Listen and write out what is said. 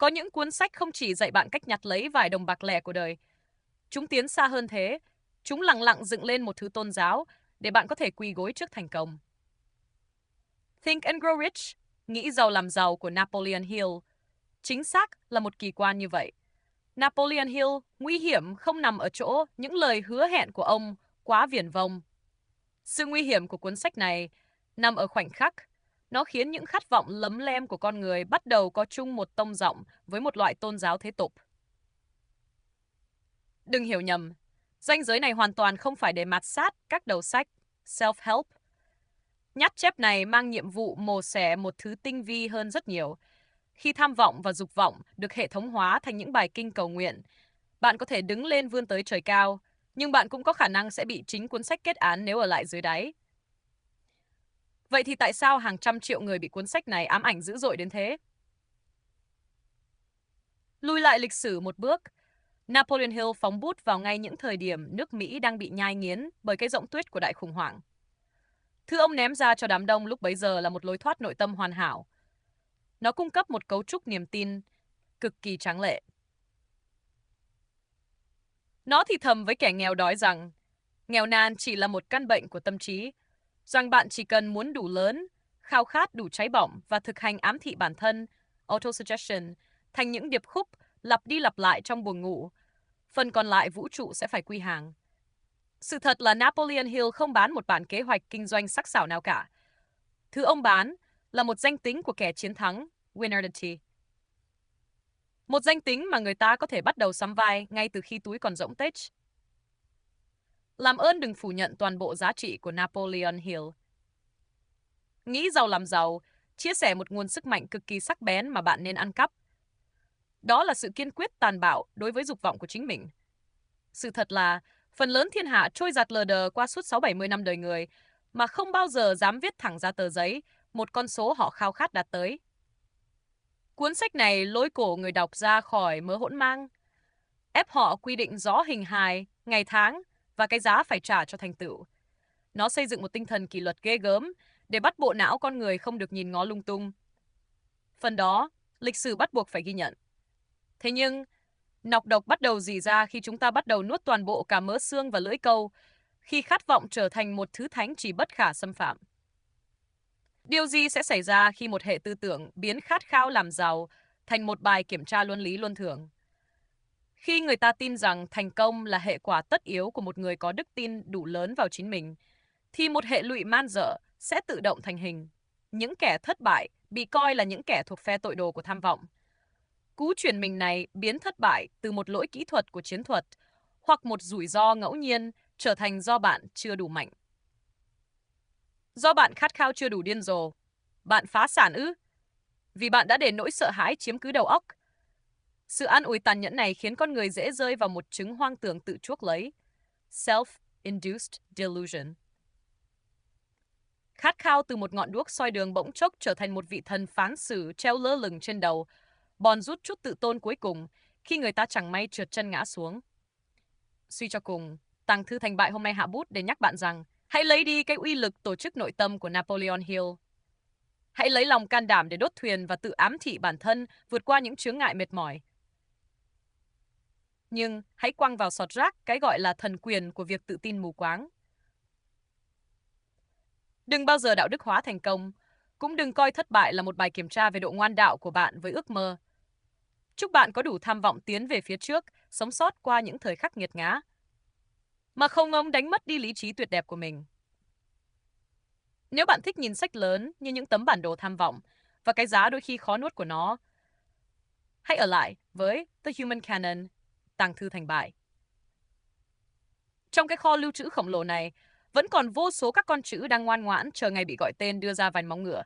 Có những cuốn sách không chỉ dạy bạn cách nhặt lấy vài đồng bạc lẻ của đời. Chúng tiến xa hơn thế. Chúng lặng lặng dựng lên một thứ tôn giáo để bạn có thể quỳ gối trước thành công. Think and Grow Rich, Nghĩ giàu làm giàu của Napoleon Hill. Chính xác là một kỳ quan như vậy. Napoleon Hill nguy hiểm không nằm ở chỗ những lời hứa hẹn của ông quá viển vông. Sự nguy hiểm của cuốn sách này nằm ở khoảnh khắc nó khiến những khát vọng lấm lem của con người bắt đầu có chung một tông giọng với một loại tôn giáo thế tục. Đừng hiểu nhầm, ranh giới này hoàn toàn không phải để mạt sát các đầu sách self-help. Nhát chép này mang nhiệm vụ mổ xẻ một thứ tinh vi hơn rất nhiều. Khi tham vọng và dục vọng được hệ thống hóa thành những bài kinh cầu nguyện, bạn có thể đứng lên vươn tới trời cao, nhưng bạn cũng có khả năng sẽ bị chính cuốn sách kết án nếu ở lại dưới đáy. Vậy thì tại sao hàng trăm triệu người bị cuốn sách này ám ảnh dữ dội đến thế? Lùi lại lịch sử một bước, Napoleon Hill phóng bút vào ngay những thời điểm nước Mỹ đang bị nhai nghiến bởi cái giọng tuyết của đại khủng hoảng. Thứ ông ném ra cho đám đông lúc bấy giờ là một lối thoát nội tâm hoàn hảo. Nó cung cấp một cấu trúc niềm tin cực kỳ tráng lệ. Nó thì thầm với kẻ nghèo đói rằng nghèo nàn chỉ là một căn bệnh của tâm trí, rằng bạn chỉ cần muốn đủ lớn, khao khát đủ cháy bỏng và thực hành ám thị bản thân, autosuggestion, thành những điệp khúc lặp đi lặp lại trong buồng ngủ. Phần còn lại vũ trụ sẽ phải quy hàng. Sự thật là Napoleon Hill không bán một bản kế hoạch kinh doanh sắc sảo nào cả. Thứ ông bán là một danh tính của kẻ chiến thắng, Winardity. Một danh tính mà người ta có thể bắt đầu sắm vai ngay từ khi túi còn rỗng tếch. Làm ơn đừng phủ nhận toàn bộ giá trị của Napoleon Hill. Nghĩ giàu làm giàu, chia sẻ một nguồn sức mạnh cực kỳ sắc bén mà bạn nên ăn cắp. Đó là sự kiên quyết tàn bạo đối với dục vọng của chính mình. Sự thật là, phần lớn thiên hạ trôi giạt lờ đờ qua suốt 6-70 năm đời người mà không bao giờ dám viết thẳng ra tờ giấy một con số họ khao khát đạt tới. Cuốn sách này lôi cổ người đọc ra khỏi mớ hỗn mang, ép họ quy định rõ hình hài, ngày tháng và cái giá phải trả cho thành tựu. Nó xây dựng một tinh thần kỷ luật ghê gớm để bắt bộ não con người không được nhìn ngó lung tung. Phần đó, lịch sử bắt buộc phải ghi nhận. Thế nhưng, nọc độc bắt đầu rỉ ra khi chúng ta bắt đầu nuốt toàn bộ cả mỡ xương và lưỡi câu, khi khát vọng trở thành một thứ thánh chỉ bất khả xâm phạm. Điều gì sẽ xảy ra khi một hệ tư tưởng biến khát khao làm giàu thành một bài kiểm tra luân lý luân thường? Khi người ta tin rằng thành công là hệ quả tất yếu của một người có đức tin đủ lớn vào chính mình, thì một hệ lụy man dợ sẽ tự động thành hình. Những kẻ thất bại bị coi là những kẻ thuộc phe tội đồ của tham vọng. Cú chuyển mình này biến thất bại từ một lỗi kỹ thuật của chiến thuật hoặc một rủi ro ngẫu nhiên trở thành do bạn chưa đủ mạnh. Do bạn khát khao chưa đủ điên rồ, bạn phá sản ư? Vì bạn đã để nỗi sợ hãi chiếm cứ đầu óc. Sự an ủi tàn nhẫn này khiến con người dễ rơi vào một chứng hoang tưởng tự chuốc lấy, self-induced delusion. Khát khao từ một ngọn đuốc soi đường bỗng chốc trở thành một vị thần phán xử treo lơ lửng trên đầu, bòn rút chút tự tôn cuối cùng khi người ta chẳng may trượt chân ngã xuống. Suy cho cùng, Tàng thư thành bại hôm nay hạ bút để nhắc bạn rằng hãy lấy đi cái uy lực tổ chức nội tâm của Napoleon Hill. Hãy lấy lòng can đảm để đốt thuyền và tự ám thị bản thân vượt qua những chướng ngại mệt mỏi. Nhưng hãy quăng vào sọt rác cái gọi là thần quyền của việc tự tin mù quáng. Đừng bao giờ đạo đức hóa thành công, cũng đừng coi thất bại là một bài kiểm tra về độ ngoan đạo của bạn với ước mơ. Chúc bạn có đủ tham vọng tiến về phía trước, sống sót qua những thời khắc nghiệt ngã, mà không ngông đánh mất đi lý trí tuyệt đẹp của mình. Nếu bạn thích nhìn sách lớn như những tấm bản đồ tham vọng và cái giá đôi khi khó nuốt của nó, hãy ở lại với The Human Canon, Tàng thư thành bại. Trong cái kho lưu trữ khổng lồ này, vẫn còn vô số các con chữ đang ngoan ngoãn chờ ngày bị gọi tên đưa ra vành móng ngựa.